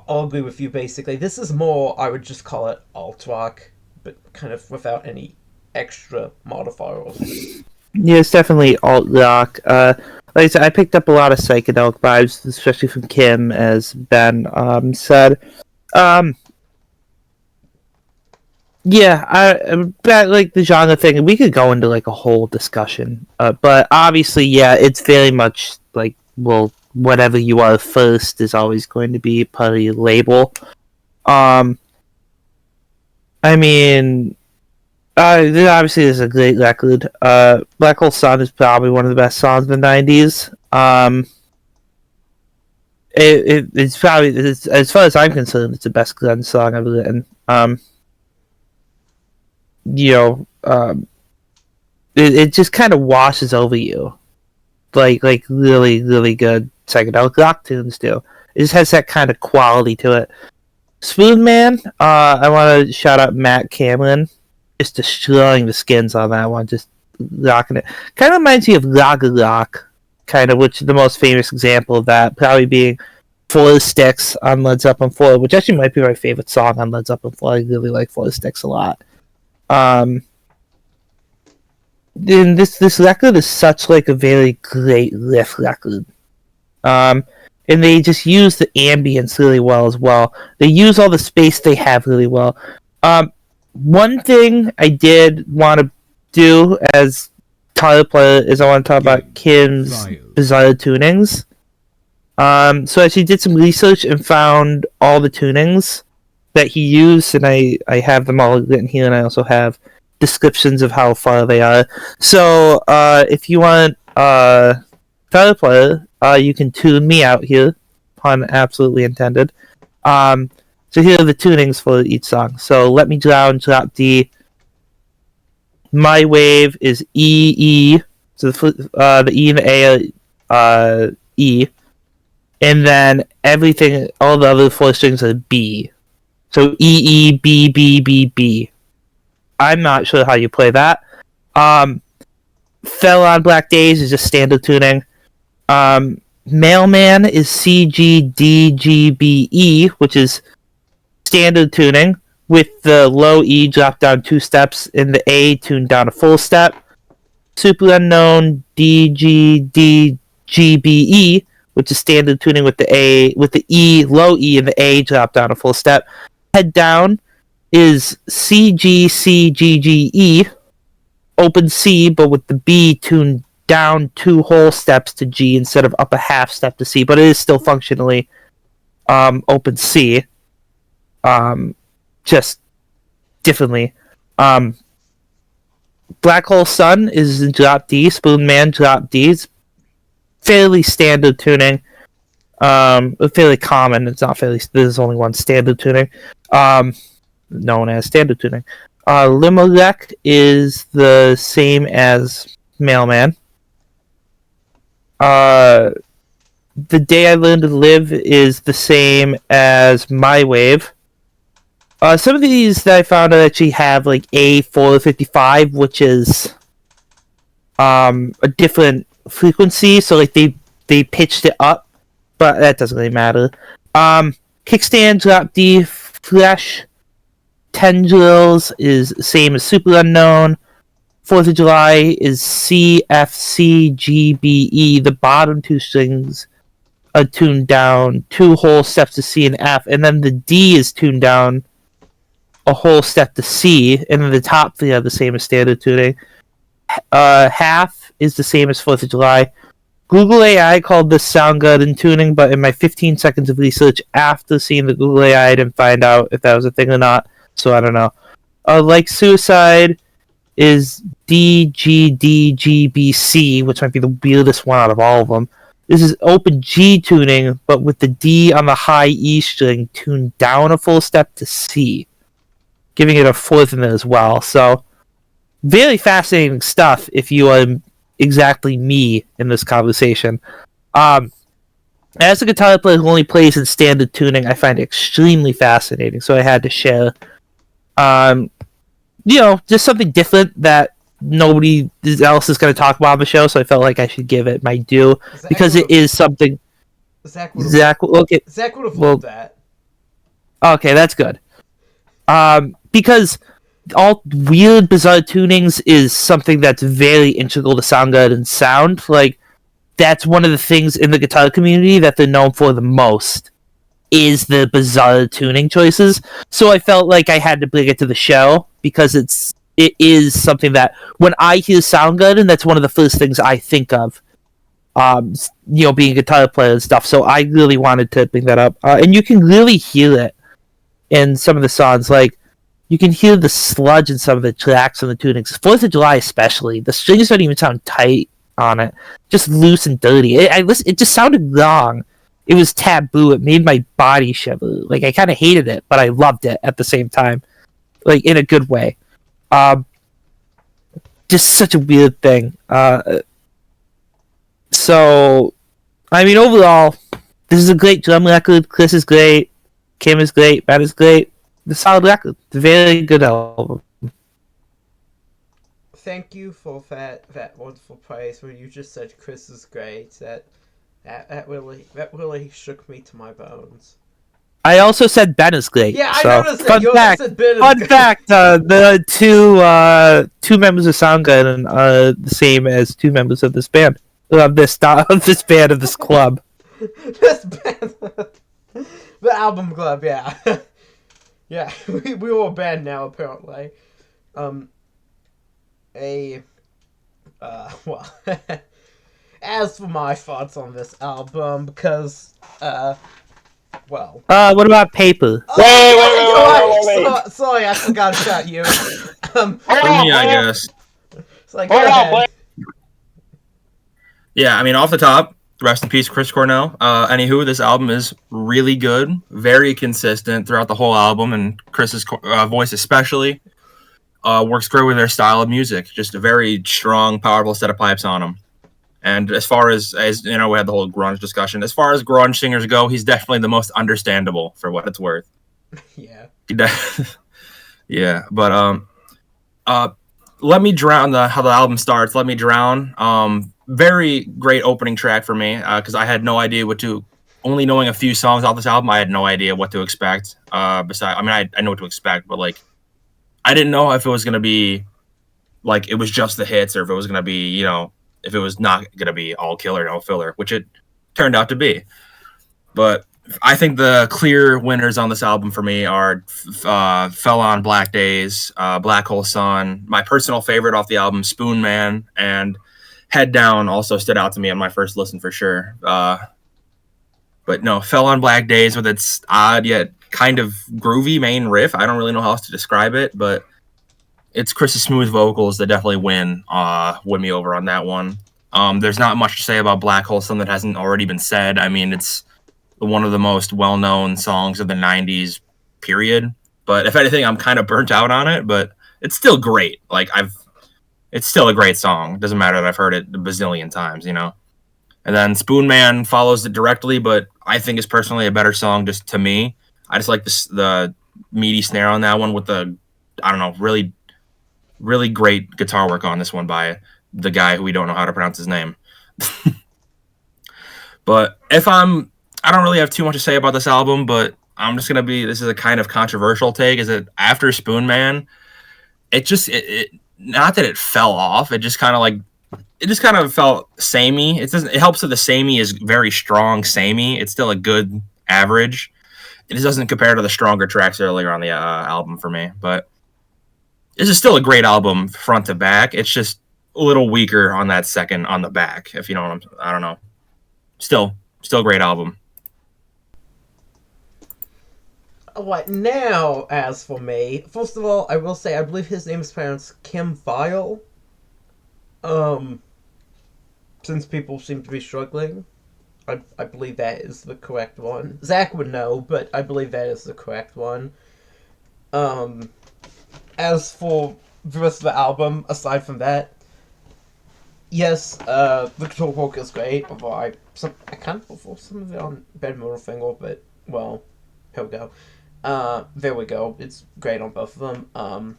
I'll agree with you basically. This is more, I would just call it alt rock, but kind of without any extra modifiers. Yeah, it's definitely alt rock. Like I said, I picked up a lot of psychedelic vibes, especially from Kim, as Ben said. Yeah, that, like the genre thing, we could go into like a whole discussion. But obviously, yeah, it's very much like, well, whatever you are first is always going to be part of your label. I mean, obviously, this is a great record. Black Hole Sun is probably one of the best songs of the 90s. It's probably, as far as I'm concerned, it's the best grunge song ever written. It just kind of washes over you. Like really, really good psychedelic rock tunes do. It just has that kind of quality to it. Smooth Man, I want to shout out Matt Cameron, just destroying the skins on that one, just rocking it. Kind of reminds me of Raga Rock, kind of, which is the most famous example of that, probably being Four Sticks on Led Zeppelin 4, which actually might be my favorite song on Led Zeppelin 4. I really like Four Sticks a lot. Then this record is such like a very great riff record. And they just use the ambience really well as well. They use all the space they have really well. One thing I did want to do as guitar player is I want to talk about Kim's bizarre tunings. So I actually did some research and found all the tunings that he used, and I have them all written here, and I also have descriptions of how far they are. So if you want guitar player, you can tune me out here, pun absolutely intended. So here are the tunings for each song. So Let Me Drown, drop D. My Wave is E, E. So the E and the A are E. And then everything, all the other four strings are B. So E, E, B, B, B, B. I'm not sure how you play that. Fell on Black Days is just standard tuning. Mailman is C, G, D, G, B, E, which is standard tuning, with the low E dropped down 2 steps and the A tuned down a full step. Superunknown D, G, D, G, B, E, which is standard tuning with the A, with the E, low E, and the A dropped down a full step. Head down is C, G, C, G, G, E, open C, but with the B tuned down 2 whole steps to G instead of up a half step to C, but it is still functionally open C, just differently. Black Hole Sun is in drop D, Spoon Man drop D. It's fairly standard tuning, fairly common. It's not fairly. There's only one standard tuning, known as standard tuning. Limerick is the same as Mailman. The Day I Learned to Live is the same as My Wave. Some of these that I found actually have like A455, which is a different frequency, so like they pitched it up, but that doesn't really matter. Kickstand drop D, Fresh Tendrils is same as Superunknown. 4th of July is C, F, C, G, B, E. The bottom two strings are tuned down 2 whole steps to C and F, and then the D is tuned down a whole step to C, and then the top 3 are the same as standard tuning. Half is the same as 4th of July. Google AI called this Soundgarden tuning, but in my 15 seconds of research after seeing the Google AI, I didn't find out if that was a thing or not, so I don't know. Like Suicide is D.G.C, which might be the weirdest one out of all of them. This is open G tuning, but with the D on the high E string tuned down a full step to C, giving it a 4th in there as well. So, very fascinating stuff if you are exactly me in this conversation. As a guitar player who only plays in standard tuning, I find it extremely fascinating, so I had to share. Just something different that nobody else is going to talk about on the show, so I felt like I should give it my due, because it is something... Zach would have loved that. Okay, that's good. Because all weird, bizarre tunings is something that's very integral to Soundgarden's sound. Like, that's one of the things in the guitar community that they're known for the most, is the bizarre tuning choices. So I felt like I had to bring it to the show, because it is something that, when I hear Soundgarden, that's one of the first things I think of. Being a guitar player and stuff. So I really wanted to bring that up. And you can really hear it in some of the songs. Like, you can hear the sludge in some of the tracks and the tunings. 4th of July especially. The strings don't even sound tight on it. Just loose and dirty. It just sounded wrong. It was taboo. It made my body shiver. Like, I kind of hated it, but I loved it at the same time. Like, in a good way. Just such a weird thing. Overall, this is a great drum record. Chris is great. Kim is great. Matt is great. The solid record. It's a very good album. Thank you for that wonderful praise where you just said Chris is great. That really shook me to my bones. I also said Ben is great. Yeah, so. I noticed that. Fun fact, the two members of Soundgarden are the same as 2 members of this band. Of this club. This band. The album club, yeah. Yeah, we were a band now, apparently. As for my thoughts on this album, because, what about Paper? Wait. Sorry, I forgot about you. For me, I guess. It's like, go ahead. Yeah, I mean, off the top, rest in peace, Chris Cornell. Anywho, this album is really good, very consistent throughout the whole album, and Chris's voice especially works great with their style of music. Just a very strong, powerful set of pipes on him. And as far as you know, we had the whole grunge discussion. As far as grunge singers go, he's definitely the most understandable, for what it's worth. Yeah. Yeah, but Let Me Drown, how the album starts. Let Me Drown. Very great opening track for me, because I had no idea only knowing a few songs off this album, I had no idea what to expect. I know what to expect, but like, I didn't know if it was gonna be like it was just the hits, or if it was gonna be, if it was not gonna be all killer, no filler, which it turned out to be. But I think the clear winners on this album for me are Fell on Black Days, Black Hole Sun, my personal favorite off the album, Spoon Man, and Head Down also stood out to me on my first listen for sure. But no, Fell on Black Days with its odd yet kind of groovy main riff. I don't really know how else to describe it, but it's Chris's smooth vocals that definitely win me over on that one. There's not much to say about Black Hole Sun that hasn't already been said. I mean, it's one of the most well-known songs of the 90s, period. But if anything, I'm kind of burnt out on it, but it's still great. It's still a great song. Doesn't matter that I've heard it a bazillion times, And then Spoon Man follows it directly, but I think it's personally a better song just to me. I just like the meaty snare on that one with really, really great guitar work on this one by the guy who we don't know how to pronounce his name. But I don't really have too much to say about this album, but I'm just this is a kind of controversial take, is that after Spoon Man, it not that it fell off. It just kind of felt samey. It helps that the samey is very strong samey. It's still a good average. It just doesn't compare to the stronger tracks earlier on the album for me. But this is still a great album front to back. It's just a little weaker on that second on the back, if you know what I don't know. Still a great album. Alright, now, as for me, first of all, I will say, I believe his name is pronounced Kim File. Since people seem to be struggling, I believe that is the correct one. Zach would know, but I believe that is the correct one. As for the rest of the album, aside from that, yes, the guitar work is great, although I kind of prefer some of it on Bad Motor Finger, but, well, here we go. There we go. It's great on both of them.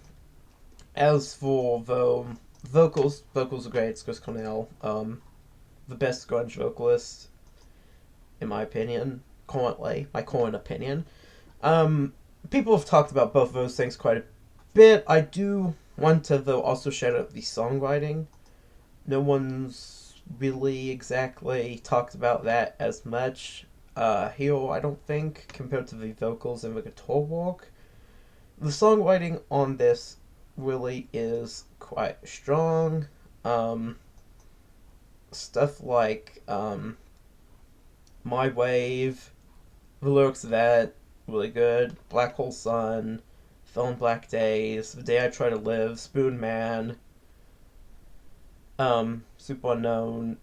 As for the vocals are great. It's Chris Cornell, the best grunge vocalist, in my opinion, currently, my current opinion. People have talked about both of those things quite a bit. I do want to, though, also shout out the songwriting. No one's really exactly talked about that as much here, I don't think, compared to the vocals and the guitar work. The songwriting on this really is quite strong. Stuff like My Wave, the lyrics of that, really good. Black Hole Sun, Fell in Black Days, The Day I Try to Live, Spoon Man, Superunknown,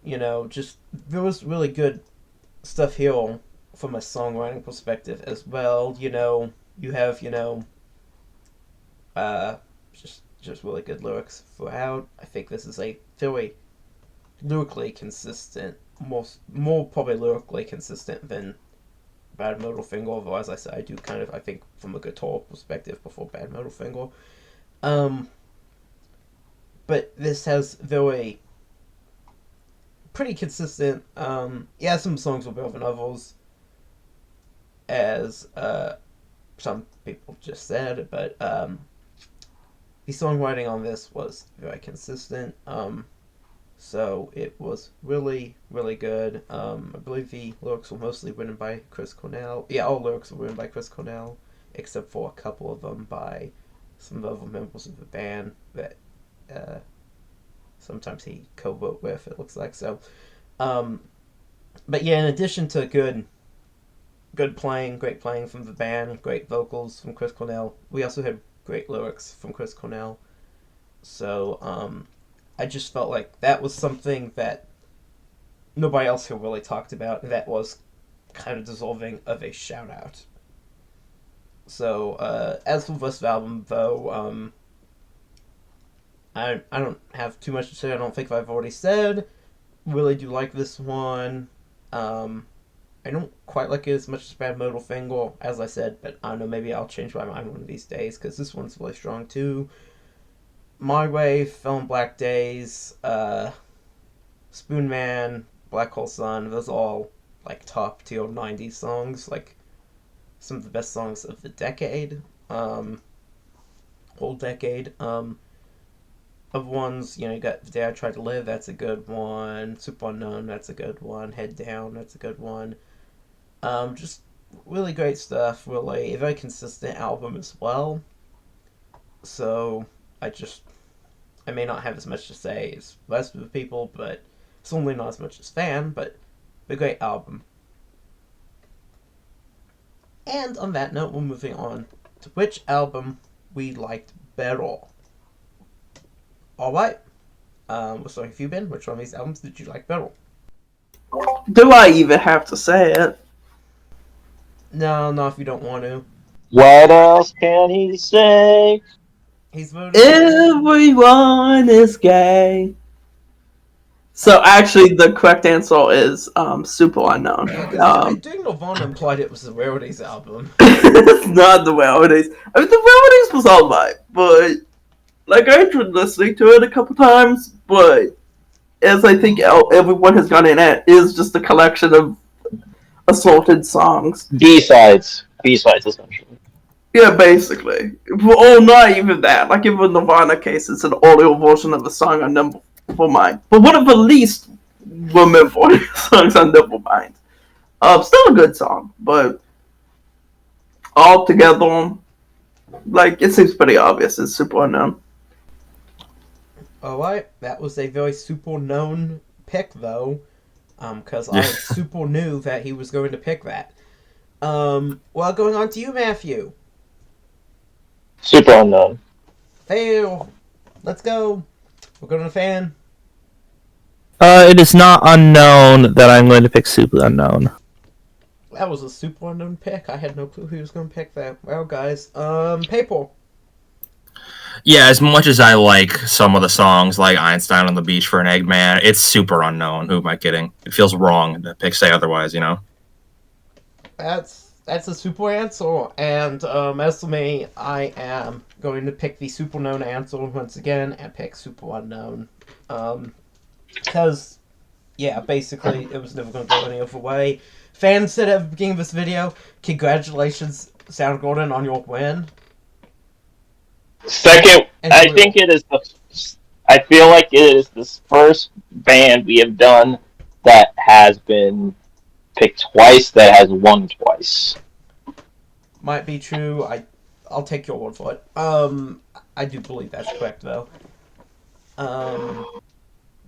just, there was really good stuff here from a songwriting perspective as well. You have, just really good lyrics throughout. I think this is a very lyrically consistent, more probably lyrically consistent than Bad Motor Finger, although as I said, I do kind of, I think, from a guitar perspective before Bad Motor Finger. But this has very pretty consistent, some songs will be better than others, as some people just said, but the songwriting on this was very consistent, so it was really, really good. I believe the lyrics were mostly written by Chris Cornell. Yeah, all lyrics were written by Chris Cornell, except for a couple of them by some other members of the band that sometimes he co-wrote with, it looks like. So, but yeah, in addition to great playing from the band, great vocals from Chris Cornell, we also had great lyrics from Chris Cornell. So, I just felt like that was something that nobody else here really talked about, and that was kind of deserving of a shout out. So, as for this album, though, I don't have too much to say. I don't think I've already said. Really do like this one. I don't quite like it as much as Bad Motor Finger, as I said, but I don't know, maybe I'll change my mind one of these days, because this one's really strong too. My Way, Fell in Black Days, Spoon Man, Black Hole Sun, those are all like top tier 90s songs, like some of the best songs of the decade, whole decade. Of ones, you got The Day I Tried to Live, that's a good one. Superunknown, that's a good one. Head Down, that's a good one. Just really great stuff, really. A very consistent album as well. So, I may not have as much to say as the rest of the people, but certainly not as much as Fan, but a great album. And on that note, we're moving on to which album we liked better. Alright. We're starting with you, Ben. Which one of these albums did you like better? Do I even have to say it? No, not if you don't want to. What else can he say? He's voting. Everyone is gay. So actually, the correct answer is Superunknown. Yeah, doing Nirvana implied it was the Rarities album. It's not the Rarities. I mean, the Rarities was alright, but like I tried listening to it a couple times, but as I think everyone has gone in at, is just a collection of assorted songs. B-sides essentially. Yeah, basically. Well, not even that. Like, even in Nirvana case, it's an audio version of the song on Nevermind. But what if at least women voice songs on Nevermind? Still a good song, but all together, like, it seems pretty obvious. It's Superunknown. Alright, that was a very super known pick, though. Because I super knew that he was going to pick that. Well, going on to you, Matthew. Superunknown. Fail. Let's go. We're going to fan. It is not unknown that I'm going to pick Super Unknown. That was a super unknown pick. I had no clue who was going to pick that. Well, guys, Paper. Yeah, as much as I like some of the songs, like Einstein on the Beach for an Eggman, it's super unknown. Who am I kidding? It feels wrong to pick say otherwise, you know? That's a super answer. And as for me, I am going to pick the super known answer once again and pick super unknown. Because, yeah, basically, it was never going to go any other way. Fans said at the beginning of this video, congratulations, Soundgarden, on your win. Second, I think it is I feel like it is the first band we have done that has been picked twice, that has won twice. Might be true. I'll take your word for it. I do believe that's correct, though.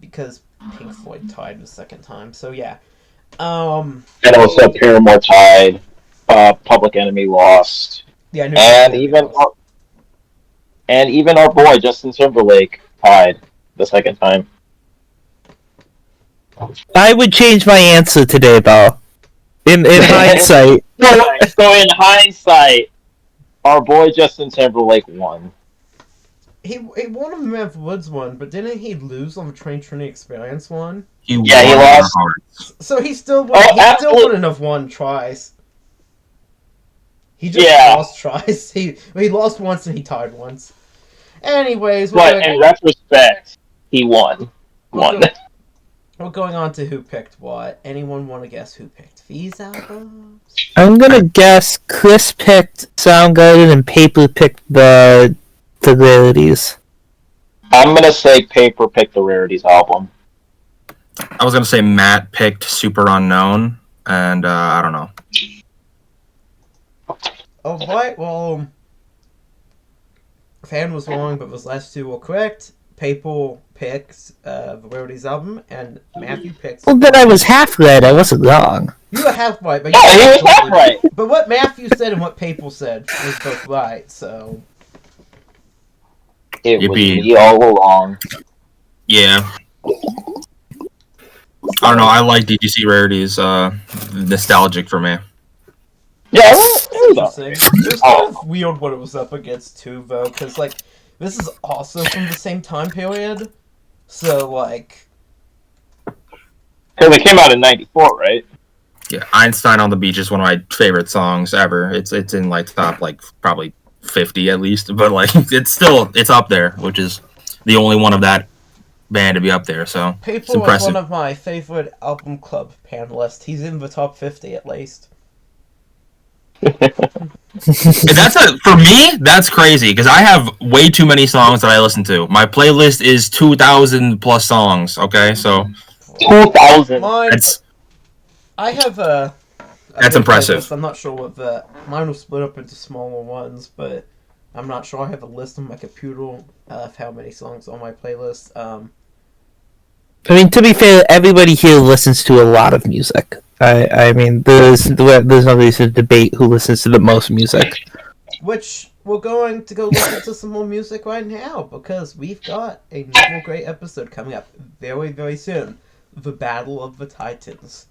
Because Pink Floyd tied the second time, so yeah. And also Paramore tied, Public Enemy lost, Yeah, and even our boy Justin Timberlake tied the second time. I would change my answer today, though. In hindsight. So in hindsight, our boy Justin Timberlake won. He won on the Math Woods one, but didn't he lose on the Train Trinity Experience one? He lost. So he still wouldn't have won twice. He just lost twice. He lost once and he tied once. Anyways, but in retrospect, he won. We're going on to who picked what. Anyone want to guess who picked these albums? I'm gonna guess Chris picked Soundgarden and Paper picked the Rarities. I'm gonna say Paper picked the Rarities album. I was gonna say Matt picked Super Unknown, and I don't know. Alright, well, Fan was wrong, but those last two were correct. Paper picked the Rarities album, and Matthew picked... Well, then I was half right. I wasn't wrong. You were half right, but he was half right. But what Matthew said and what Paper said was both right, so... It was me all along. Yeah. I don't know, I like DGC Rarities, nostalgic for me. Yeah, it was kind of weird what it was up against too, though, because like this is also from the same time period, so like. Because it came out in '94, right? Yeah, Einstein on the Beach is one of my favorite songs ever. It's in like top like probably 50 at least, but like it's up there, which is the only one of that band to be up there. So Paper was one of my favorite album club panelists. He's in the top 50 at least. For me, that's crazy because I have way too many songs that I listen to. My playlist is 2,000 plus songs. Okay, so 2,000. I have a that's impressive. Playlist. I'm not sure what mine was split up into smaller ones, but I'm not sure. I have a list on my computer of how many songs on my playlist. I mean, to be fair, everybody here listens to a lot of music. I mean, there's no reason to debate who listens to the most music. Which we're going to go listen to some more music right now because we've got another great episode coming up very, very soon. The Battle of the Titans.